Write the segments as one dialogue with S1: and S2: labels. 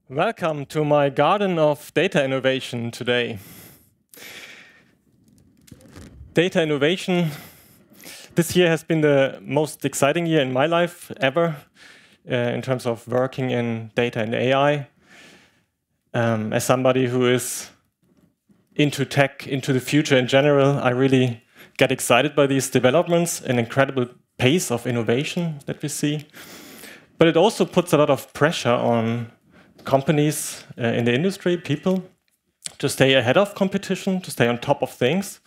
S1: Welcome to my garden of data innovation today. Data innovation this year has been the most exciting year in my life ever in terms of working in data and AI. As somebody who is into tech, into the future in general, I really get excited by these developments, an incredible pace of innovation that we see. But it also puts a lot of pressure on companies in the industry, people, to stay ahead of competition, to stay on top of things.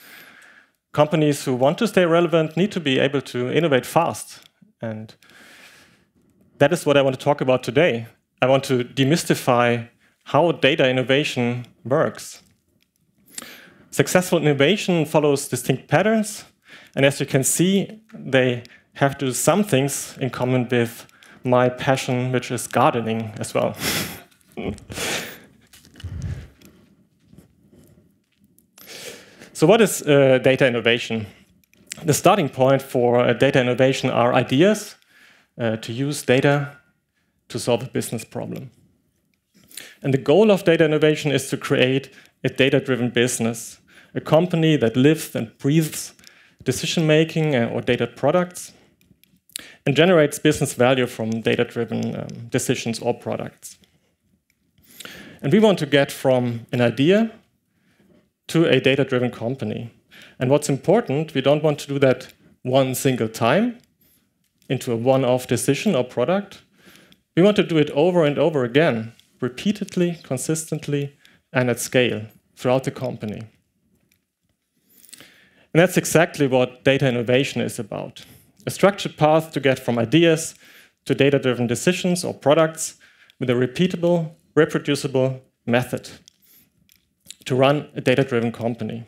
S1: Companies who want to stay relevant need to be able to innovate fast. And that is what I want to talk about today. I want to demystify how data innovation works. Successful innovation follows distinct patterns. And as you can see, they have to do some things in common with my passion, which is gardening as well. So what is data innovation? The starting point for data innovation are ideas to use data to solve a business problem. And the goal of data innovation is to create a data-driven business, a company that lives and breathes decision-making or data products and generates business value from data-driven decisions or products. And we want to get from an idea to a data-driven company. And what's important, we don't want to do that one single time into a one-off decision or product. We want to do it over and over again, repeatedly, consistently, and at scale throughout the company. And that's exactly what data innovation is about. A structured path to get from ideas to data-driven decisions or products with a repeatable, reproducible method to run a data-driven company.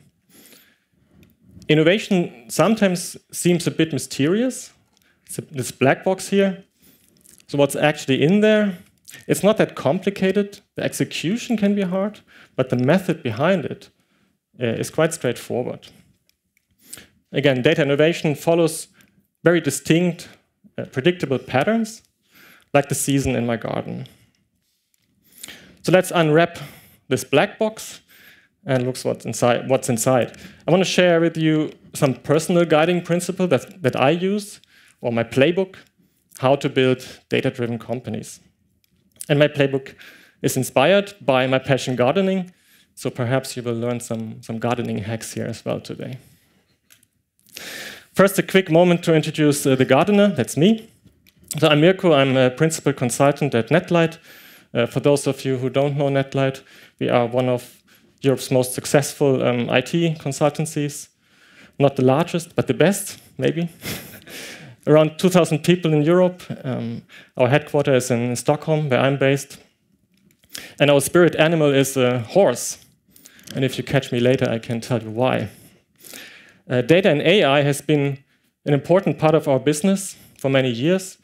S1: Innovation sometimes seems a bit mysterious. It's this black box here. So what's actually in there? It's not that complicated. The execution can be hard, but the method behind it is quite straightforward. Again, data innovation follows very distinct, predictable patterns, like the season in my garden. So let's unwrap this black box and look what's inside. I want to share with you some personal guiding principle that I use, or my playbook, how to build data-driven companies. And my playbook is inspired by my passion gardening, so perhaps you will learn some gardening hacks here as well today. First, a quick moment to introduce the gardener, that's me. So I'm Mirko, I'm a principal consultant at Netlight. For those of you who don't know Netlight, we are one of Europe's most successful IT consultancies. Not the largest, but the best, maybe. Around 2,000 people in Europe. Our headquarters is in Stockholm, where I'm based. And our spirit animal is a horse. And if you catch me later, I can tell you why. Data and AI has been an important part of our business for many years.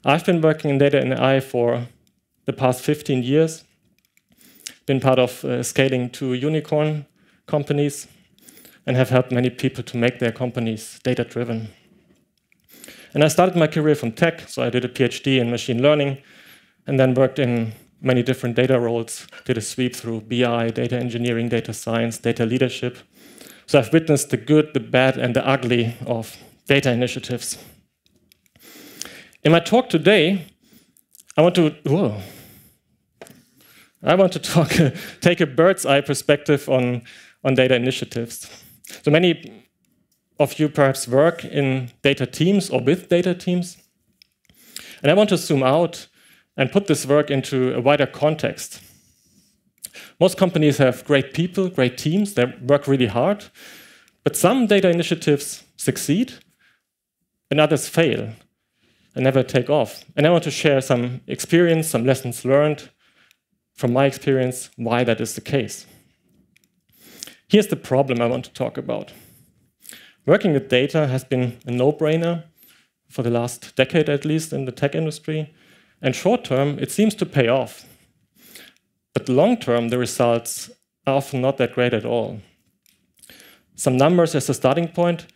S1: I've been working in data and AI for the past 15 years. Been part of scaling 2 unicorn companies and have helped many people to make their companies data-driven. And I started my career from tech, so I did a PhD in machine learning and then worked in many different data roles, did a sweep through BI, data engineering, data science, data leadership. So I've witnessed the good, the bad, and the ugly of data initiatives. In my talk today, I want to take a bird's eye perspective on data initiatives. So many of you perhaps work in data teams or with data teams. And I want to zoom out and put this work into a wider context. Most companies have great people, great teams, they work really hard. But some data initiatives succeed and others fail. never take off. And I want to share some experience, some lessons learned from my experience, why that is the case. Here's the problem I want to talk about. Working with data has been a no-brainer for the last decade, at least, in the tech industry. And short-term, it seems to pay off. But long-term, the results are often not that great at all. Some numbers as a starting point.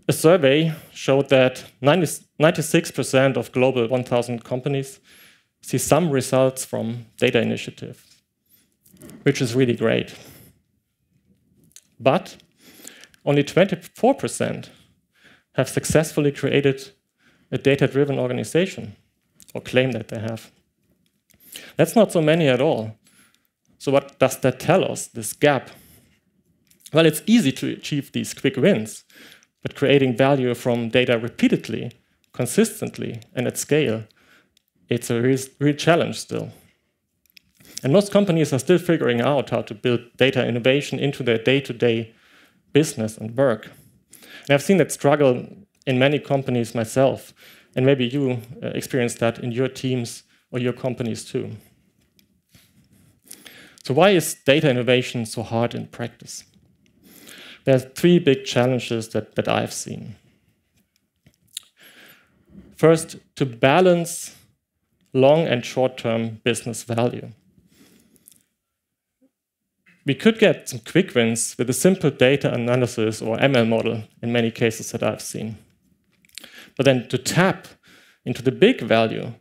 S1: A survey showed that 96% of global 1,000 companies see some results from data initiatives, which is really great. But only 24% have successfully created a data-driven organization, or claim that they have. That's not so many at all. So what does that tell us, this gap? Well, it's easy to achieve these quick wins, but creating value from data repeatedly, consistently, and at scale, it's a real challenge still. And most companies are still figuring out how to build data innovation into their day-to-day business and work. And I've seen that struggle in many companies myself, and maybe you experience that in your teams or your companies too. So why is data innovation so hard in practice? There are three big challenges that I've seen. First, to balance long and short-term business value. We could get some quick wins with a simple data analysis or ML model in many cases that I've seen. But then to tap into the big value,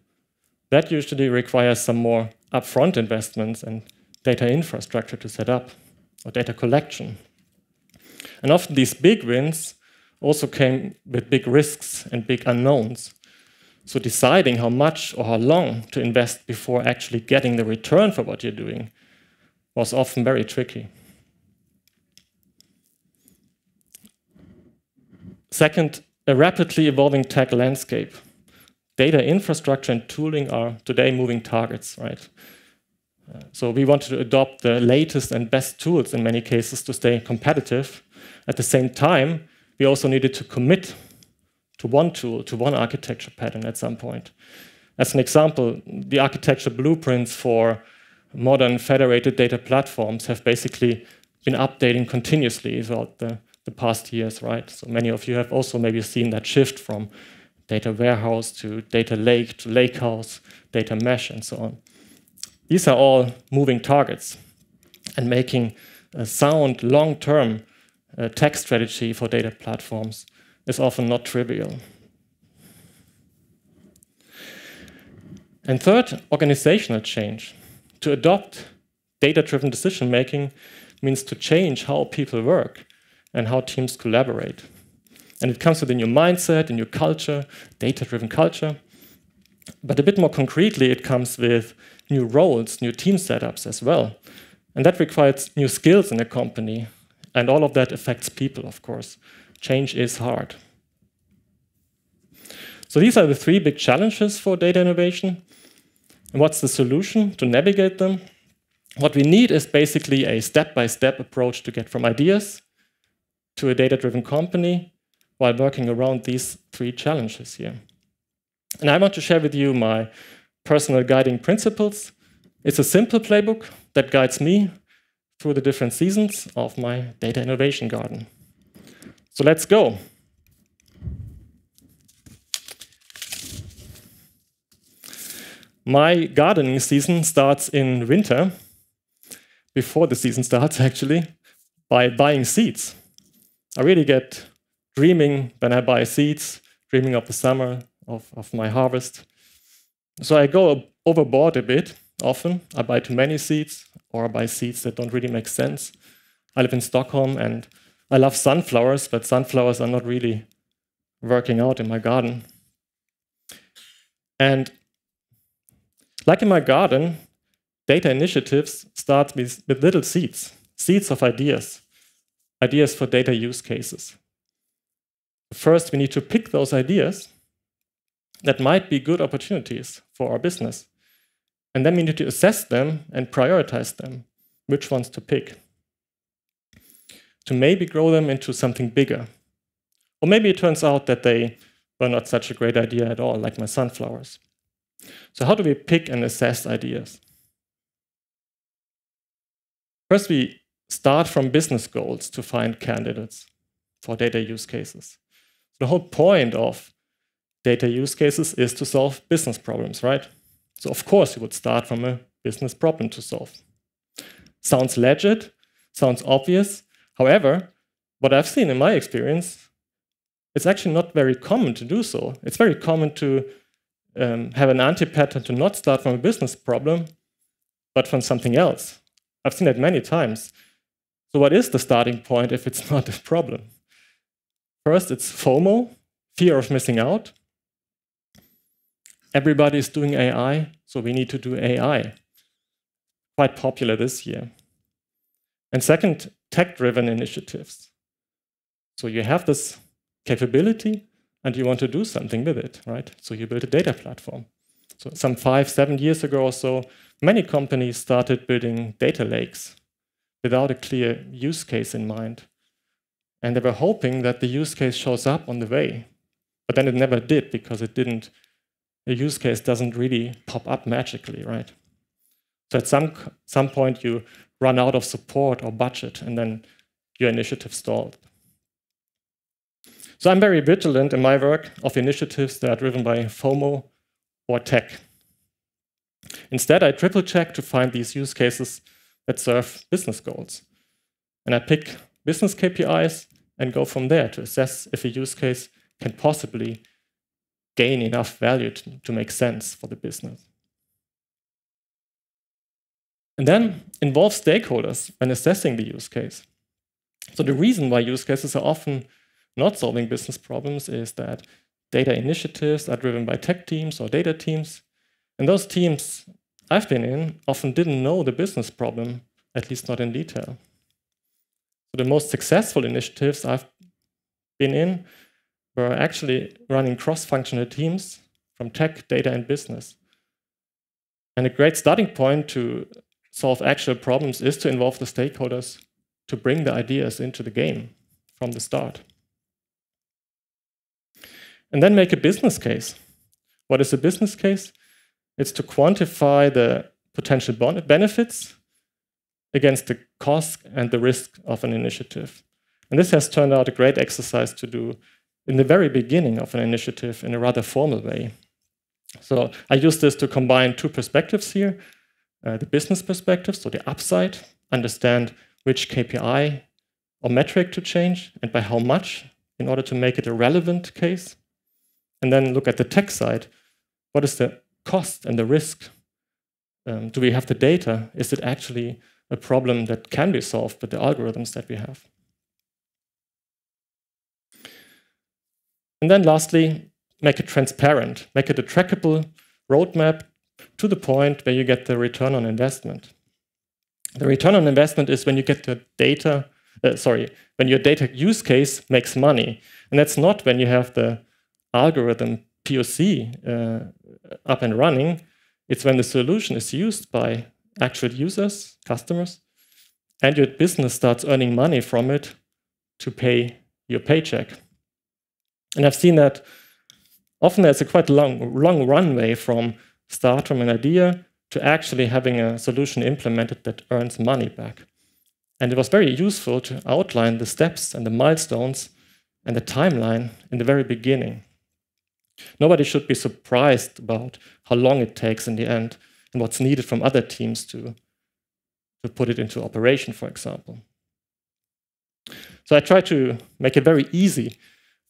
S1: that usually requires some more upfront investments and data infrastructure to set up, or data collection. And often these big wins also came with big risks and big unknowns. So deciding how much or how long to invest before actually getting the return for what you're doing was often very tricky. Second, a rapidly evolving tech landscape. Data infrastructure and tooling are today moving targets, right? So we wanted to adopt the latest and best tools in many cases to stay competitive. At the same time, we also needed to commit to one tool, to one architecture pattern at some point. As an example, the architecture blueprints for modern federated data platforms have basically been updating continuously throughout the past years, right? So many of you have also maybe seen that shift from data warehouse to data lake to lakehouse, data mesh, and so on. These are all moving targets, and making a sound long-term tech strategy for data platforms is often not trivial. And third, organizational change. To adopt data-driven decision-making means to change how people work and how teams collaborate. And it comes with a new mindset, a new culture, data-driven culture. But a bit more concretely, it comes with new roles, new team setups as well. And that requires new skills in a company. And all of that affects people, of course. Change is hard. So these are the three big challenges for data innovation. And what's the solution to navigate them? What we need is basically a step-by-step approach to get from ideas to a data-driven company while working around these three challenges here. And I want to share with you my personal guiding principles. It's a simple playbook that guides me through the different seasons of my data innovation garden. So let's go. My gardening season starts in winter, before the season starts actually, by buying seeds. I really get dreaming when I buy seeds, dreaming of the summer, of my harvest. So I go overboard a bit often. I buy too many seeds, or I buy seeds that don't really make sense. I live in Stockholm and I love sunflowers, but sunflowers are not really working out in my garden. And like in my garden, data initiatives start with little seeds, seeds of ideas for data use cases. First, we need to pick those ideas that might be good opportunities for our business. And then we need to assess them and prioritize them, which ones to pick, to maybe grow them into something bigger. Or maybe it turns out that they were not such a great idea at all, like my sunflowers. So how do we pick and assess ideas? First, we start from business goals to find candidates for data use cases. The whole point of data use cases is to solve business problems, right? So of course you would start from a business problem to solve. Sounds legit, sounds obvious. However, what I've seen in my experience, it's actually not very common to do so. It's very common to have an anti-pattern to not start from a business problem, but from something else. I've seen it many times. So what is the starting point if it's not a problem? First, it's FOMO, fear of missing out. Everybody is doing AI, so we need to do AI. Quite popular this year. And second, tech-driven initiatives. So you have this capability and you want to do something with it, right? So you build a data platform. So some 5-7 years ago or so, many companies started building data lakes without a clear use case in mind. And they were hoping that the use case shows up on the way. But then it never did because the use case doesn't really pop up magically, right? So at some point you run out of support or budget and then your initiative stalled. So I'm very vigilant in my work of initiatives that are driven by FOMO or tech. Instead, I triple check to find these use cases that serve business goals. And I pick business KPIs and go from there to assess if a use case can possibly gain enough value to make sense for the business. And then involve stakeholders when assessing the use case. So the reason why use cases are often not solving business problems is that data initiatives are driven by tech teams or data teams. And those teams I've been in often didn't know the business problem, at least not in detail. So the most successful initiatives I've been in were actually running cross-functional teams from tech, data, and business. And a great starting point to solve actual problems is to involve the stakeholders to bring the ideas into the game from the start. And then make a business case. What is a business case? It's to quantify the potential benefits against the cost and the risk of an initiative. And this has turned out a great exercise to do in the very beginning of an initiative in a rather formal way. So I use this to combine two perspectives here. The business perspective, so the upside, understand which KPI or metric to change and by how much in order to make it a relevant case. And then look at the tech side. What is the cost and the risk? Do we have the data? Is it actually a problem that can be solved with the algorithms that we have? And then lastly, make it transparent. Make it a trackable roadmap to the point where you get the return on investment. The return on investment is when you get the data, when your data use case makes money. And that's not when you have the algorithm POC up and running. It's when the solution is used by actual users, customers, and your business starts earning money from it to pay your paycheck. And I've seen that often there's a quite long runway from start from an idea to actually having a solution implemented that earns money back. And it was very useful to outline the steps and the milestones and the timeline in the very beginning. Nobody should be surprised about how long it takes in the end and what's needed from other teams to put it into operation, for example. So I try to make it very easy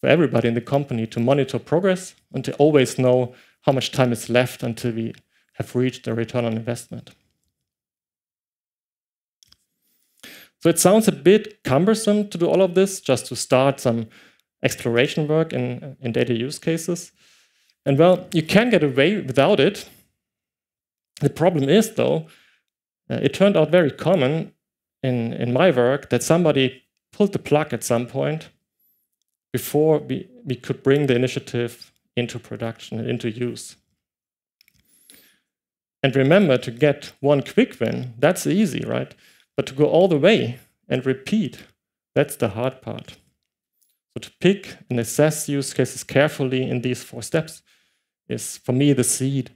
S1: for everybody in the company to monitor progress and to always know how much time is left until we have reached the return on investment. So it sounds a bit cumbersome to do all of this, just to start some exploration work in data use cases. And well, you can get away without it. The problem is, though, it turned out very common in my work that somebody pulled the plug at some point before we could bring the initiative into production and into use. And remember, to get one quick win, that's easy, right? But to go all the way and repeat, that's the hard part. So to pick and assess use cases carefully in these 4 steps is, for me, the seed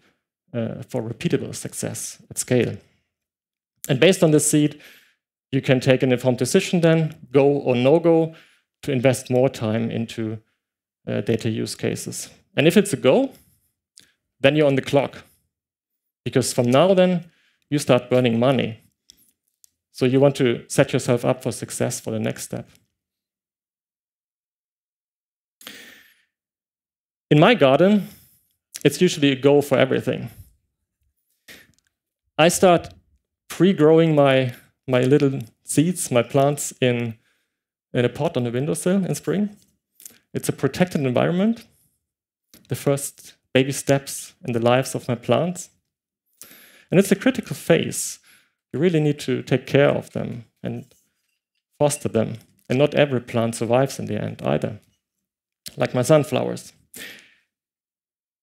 S1: for repeatable success at scale. And based on this seed, you can take an informed decision then, go or no go, to invest more time into data use cases. And if it's a go, then you're on the clock. Because from now then, you start burning money. So you want to set yourself up for success for the next step. In my garden, it's usually a go for everything. I start pre-growing my little seeds, my plants in a pot on the windowsill in spring. It's a protected environment, the first baby steps in the lives of my plants. And it's a critical phase. You really need to take care of them and foster them. And not every plant survives in the end either, like my sunflowers.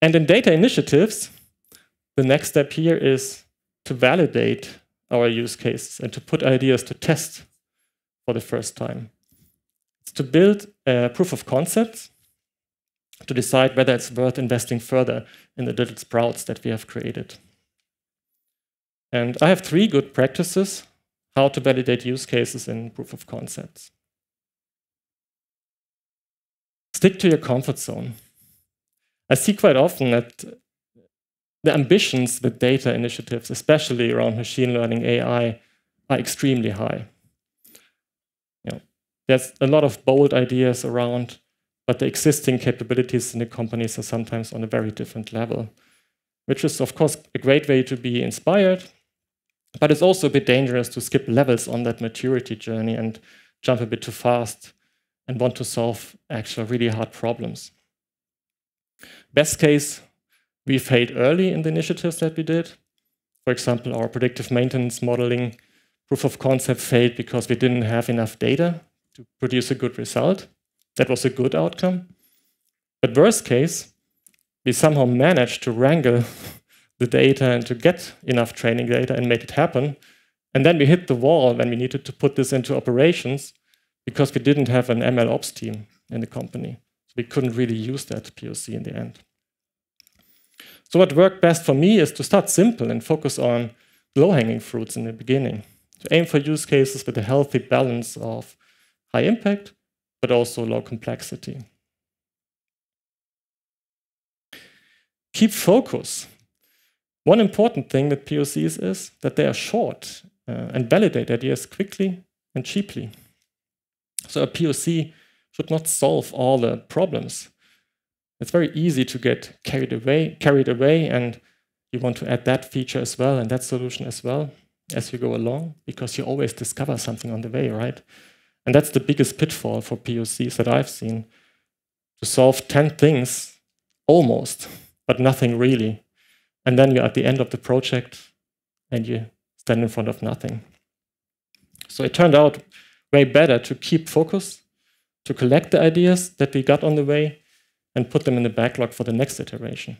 S1: And in data initiatives, the next step here is to validate our use cases and to put ideas to test for the first time. It's to build a proof of concept to decide whether it's worth investing further in the little sprouts that we have created. And I have 3 good practices how to validate use cases in proof of concepts. Stick to your comfort zone. I see quite often that the ambitions with data initiatives, especially around machine learning, AI, are extremely high. There's a lot of bold ideas around, but the existing capabilities in the companies are sometimes on a very different level, which is, of course, a great way to be inspired, but it's also a bit dangerous to skip levels on that maturity journey and jump a bit too fast and want to solve actual really hard problems. Best case, we failed early in the initiatives that we did. For example, our predictive maintenance modeling proof of concept failed because we didn't have enough data to produce a good result. That was a good outcome. But worst case, we somehow managed to wrangle the data and to get enough training data and made it happen. And then we hit the wall when we needed to put this into operations because we didn't have an ML ops team in the company. So we couldn't really use that POC in the end. So what worked best for me is to start simple and focus on low-hanging fruits in the beginning. To aim for use cases with a healthy balance of high impact, but also low complexity. Keep focus. One important thing with POCs is that they are short and validate ideas quickly and cheaply. So a POC should not solve all the problems. It's very easy to get carried away, and you want to add that feature as well and that solution as well as you go along, because you always discover something on the way, right? And that's the biggest pitfall for POCs that I've seen, to solve 10 things almost, but nothing really. And then you're at the end of the project and you stand in front of nothing. So it turned out way better to keep focus, to collect the ideas that we got on the way and put them in the backlog for the next iteration.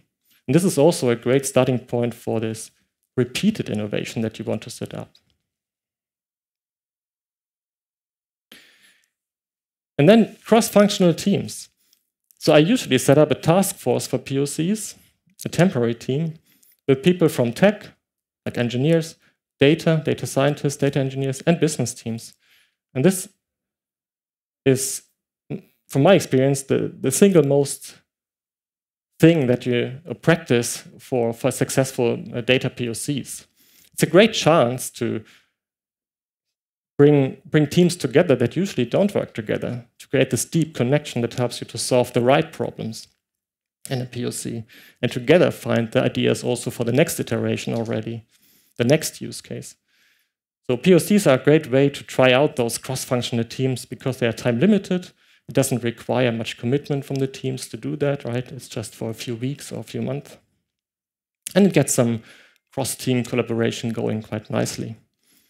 S1: And this is also a great starting point for this repeated innovation that you want to set up. And then cross-functional teams. So I usually set up a task force for POCs, a temporary team, with people from tech, like engineers, data scientists, data engineers, and business teams. And this is, from my experience, the single most thing that you practice for successful data POCs. It's a great chance to bring teams together that usually don't work together, to create this deep connection that helps you to solve the right problems in a POC, and together find the ideas also for the next iteration already, the next use case. So POCs are a great way to try out those cross-functional teams because they are time limited. It doesn't require much commitment from the teams to do that, right? It's just for a few weeks or a few months. And it gets some cross-team collaboration going quite nicely.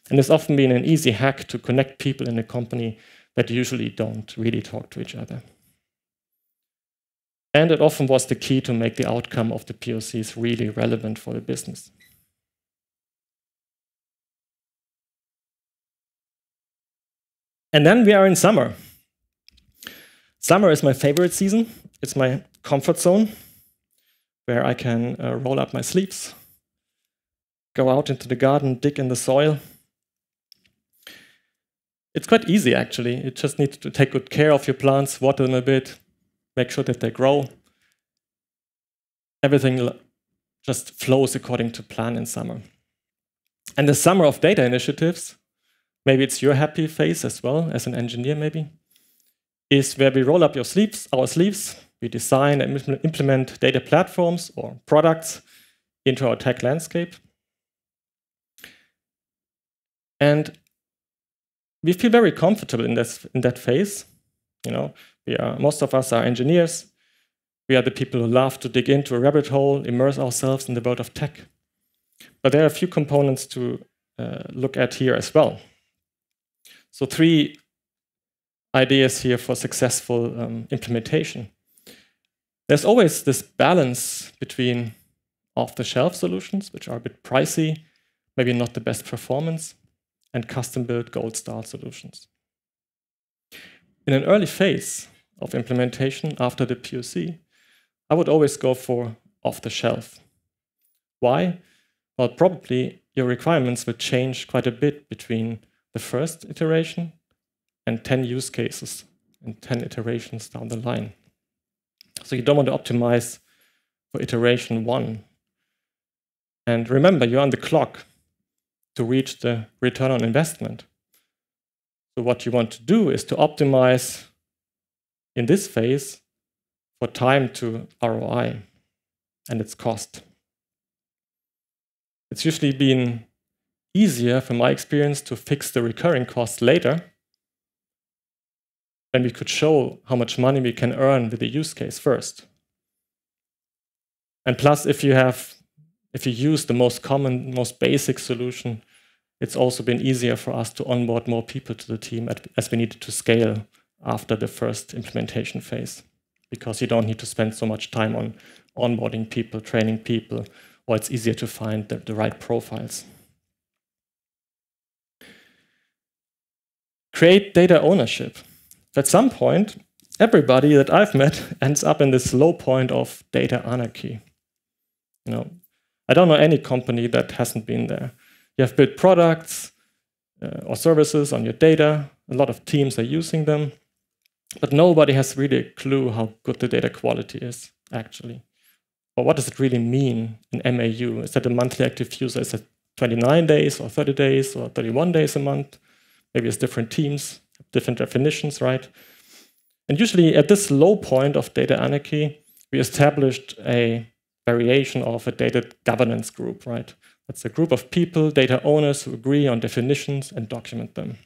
S1: And it's often been an easy hack to connect people in a company that usually don't really talk to each other. And it often was the key to make the outcome of the POCs really relevant for the business. And then we are in summer. Summer is my favorite season. It's my comfort zone, where I can roll up my sleeves, go out into the garden, dig in the soil. It's quite easy, actually. You just need to take good care of your plants, water them a bit, make sure that they grow. Everything just flows according to plan in summer. And the summer of data initiatives, maybe it's your happy phase as well, as an engineer maybe, is where we roll up our sleeves, we design and implement data platforms or products into our tech landscape. And we feel very comfortable in that phase. You know, most of us are engineers. We are the people who love to dig into a rabbit hole, immerse ourselves in the world of tech. But there are a few components to look at here as well. So 3 ideas here for successful implementation. There's always this balance between off-the-shelf solutions, which are a bit pricey, maybe not the best performance, and custom-built gold star solutions. In an early phase of implementation after the POC, I would always go for off-the-shelf. Why? Well, probably your requirements will change quite a bit between the first iteration and 10 use cases and 10 iterations down the line. So you don't want to optimize for iteration 1. And remember, you're on the clock to reach the return on investment. So what you want to do is to optimize in this phase for time to ROI and its cost. It's usually been easier, from my experience, to fix the recurring costs later, then we could show how much money we can earn with the use case first. And plus, if you use the most common, most basic solution, it's also been easier for us to onboard more people to the team as we needed to scale after the first implementation phase, because you don't need to spend so much time on onboarding people, training people, or it's easier to find the right profiles. Create data ownership. At some point, everybody that I've met ends up in this low point of data anarchy. You know, I don't know any company that hasn't been there. You have built products or services on your data. A lot of teams are using them, but nobody has really a clue how good the data quality is, actually. Or what does it really mean in MAU? Is that a monthly active user? Is it 29 days or 30 days or 31 days a month? Maybe it's different teams, different definitions, right? And usually at this low point of data anarchy, we established a variation of a data governance group, right? That's a group of people, data owners, who agree on definitions and document them.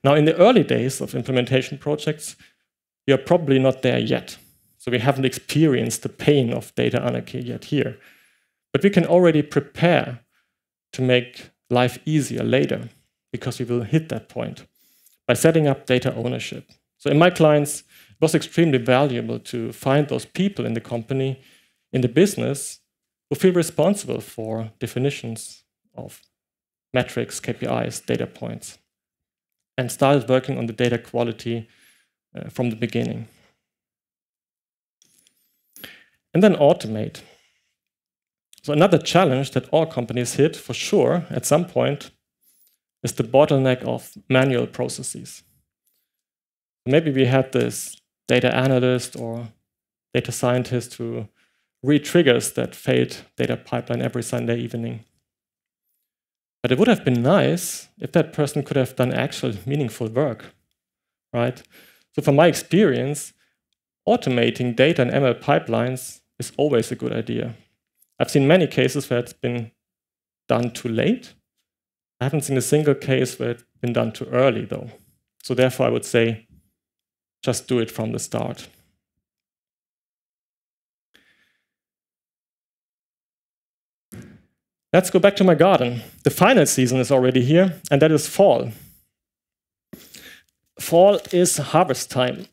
S1: Now, in the early days of implementation projects, we are probably not there yet. So we haven't experienced the pain of data anarchy yet here. But we can already prepare to make life easier later, because we will hit that point by setting up data ownership. So in my clients, it was extremely valuable to find those people in the company, in the business, who feel responsible for definitions of metrics, KPIs, data points, and started working on the data quality from the beginning. And then automate. So another challenge that all companies hit, for sure, at some point, is the bottleneck of manual processes. Maybe we had this data analyst or data scientist who re-triggers that failed data pipeline every Sunday evening. But it would have been nice if that person could have done actual meaningful work, right? So from my experience, automating data and ML pipelines is always a good idea. I've seen many cases where it's been done too late. I haven't seen a single case where it's been done too early, though. So therefore, I would say, just do it from the start. Let's go back to my garden. The final season is already here, and that is fall. Fall is harvest time.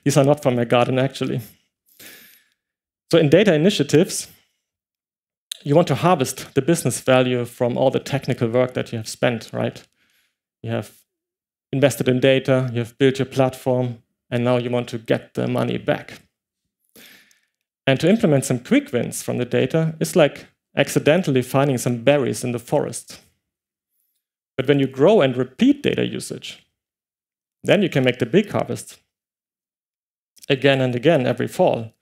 S1: These are not from my garden, actually. So in data initiatives, you want to harvest the business value from all the technical work that you have spent, right? You invested in data, you've built your platform, and now you want to get the money back. And to implement some quick wins from the data is like accidentally finding some berries in the forest. But when you grow and repeat data usage, then you can make the big harvest again and again every fall.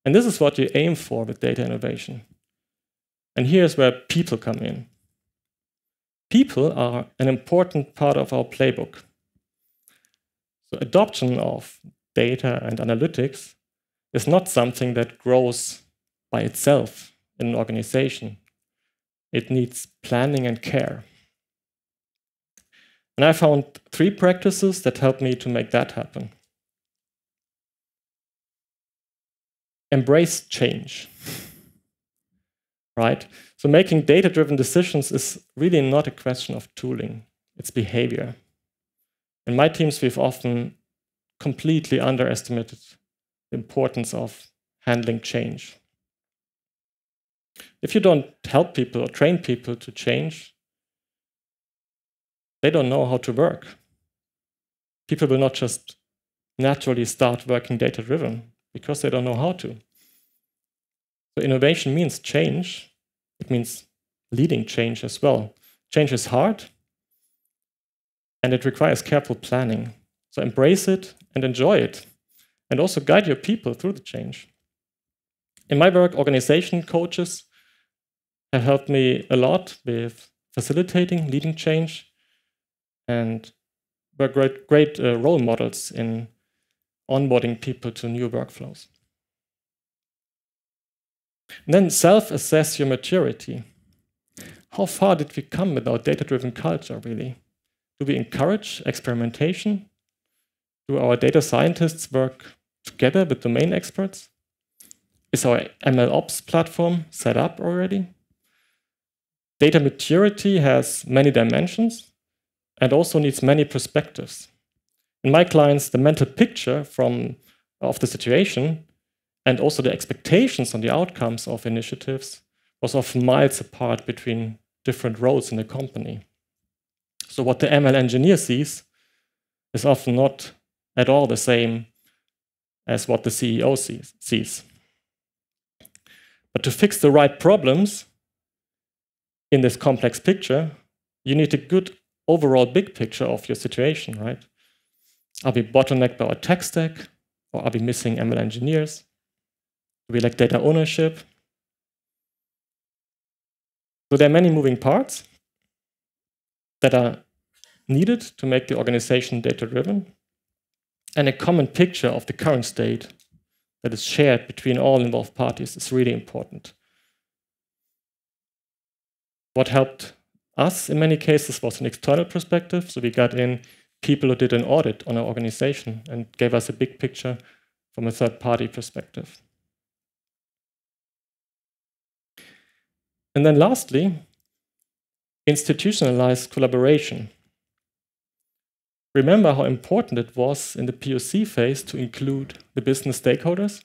S1: And this is what you aim for with data innovation. And here's where people come in. People are an important part of our playbook. So adoption of data and analytics is not something that grows by itself in an organization. It needs planning and care. And I found 3 practices that help me to make that happen. Embrace change, right? So making data-driven decisions is really not a question of tooling, it's behavior. In my teams, we've often completely underestimated the importance of handling change. If you don't help people or train people to change, they don't know how to work. People will not just naturally start working data-driven because they don't know how to. So innovation means change. It means leading change as well. Change is hard, and it requires careful planning. So embrace it and enjoy it, and also guide your people through the change. In my work, organization coaches have helped me a lot with facilitating, leading change, and were great role models in onboarding people to new workflows. And then self-assess your maturity. How far did we come with our data-driven culture, really? Do we encourage experimentation? Do our data scientists work together with domain experts? Is our MLOps platform set up already? Data maturity has many dimensions and also needs many perspectives. In my clients, the mental picture of the situation and also the expectations on the outcomes of initiatives was often miles apart between different roles in the company. So what the ML engineer sees is often not at all the same as what the CEO sees. But to fix the right problems in this complex picture, you need a good overall big picture of your situation, right? Are we bottlenecked by our tech stack? Or are we missing ML engineers? Do we lack data ownership? So there are many moving parts that are needed to make the organization data-driven, and a common picture of the current state that is shared between all involved parties is really important. What helped us in many cases was an external perspective, so we got in people who did an audit on our organization and gave us a big picture from a third-party perspective. And then lastly, institutionalized collaboration. Remember how important it was in the POC phase to include the business stakeholders?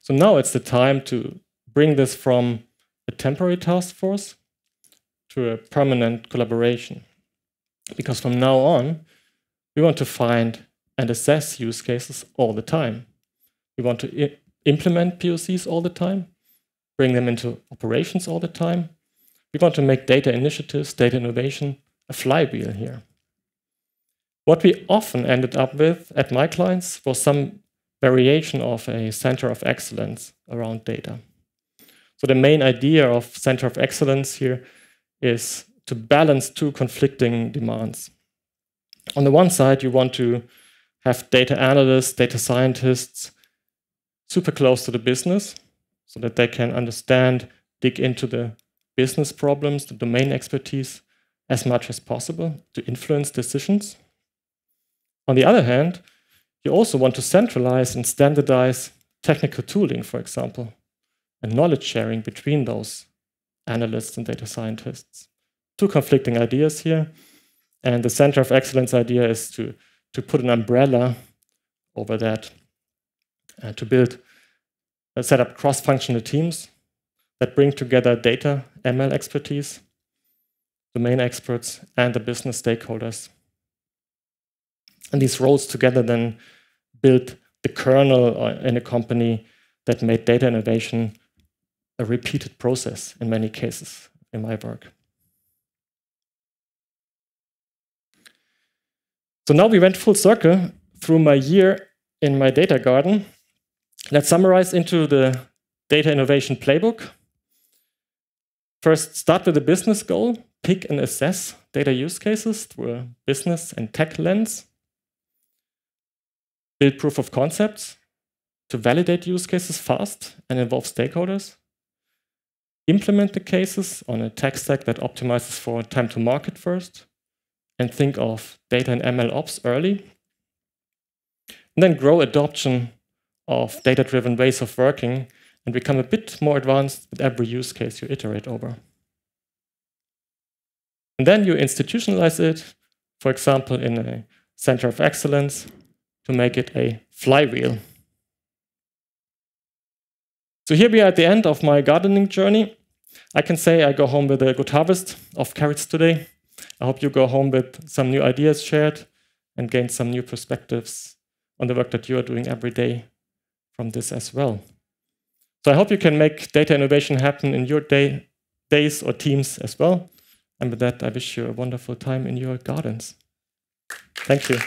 S1: So now it's the time to bring this from a temporary task force to a permanent collaboration. Because from now on, we want to find and assess use cases all the time. We want to implement POCs all the time, bring them into operations all the time. We want to make data initiatives, data innovation, a flywheel here. What we often ended up with at my clients was some variation of a center of excellence around data. So the main idea of center of excellence here is to balance 2 conflicting demands. On the one side, you want to have data analysts, data scientists super close to the business so that they can understand, dig into the business problems, the domain expertise as much as possible to influence decisions. On the other hand, you also want to centralize and standardize technical tooling, for example, and knowledge sharing between those analysts and data scientists. 2 conflicting ideas here. And the center of excellence idea is to put an umbrella over that and to set up cross-functional teams that bring together data, ML expertise, domain experts, and the business stakeholders And these roles together then built the kernel in a company that made data innovation a repeated process in many cases in my work. So now we went full circle through my year in my data garden. Let's summarize into the data innovation playbook. First, start with a business goal. Pick and assess data use cases through a business and tech lens. Build proof of concepts to validate use cases fast and involve stakeholders. Implement the cases on a tech stack that optimizes for time to market first. And think of data and ML ops early. And then grow adoption of data-driven ways of working and become a bit more advanced with every use case you iterate over. And then you institutionalize it, for example, in a center of excellence to make it a flywheel. So here we are at the end of my gardening journey. I can say I go home with a good harvest of carrots today. I hope you go home with some new ideas shared and gain some new perspectives on the work that you are doing every day from this as well. So I hope you can make data innovation happen in your days or teams as well. And with that, I wish you a wonderful time in your gardens. Thank you.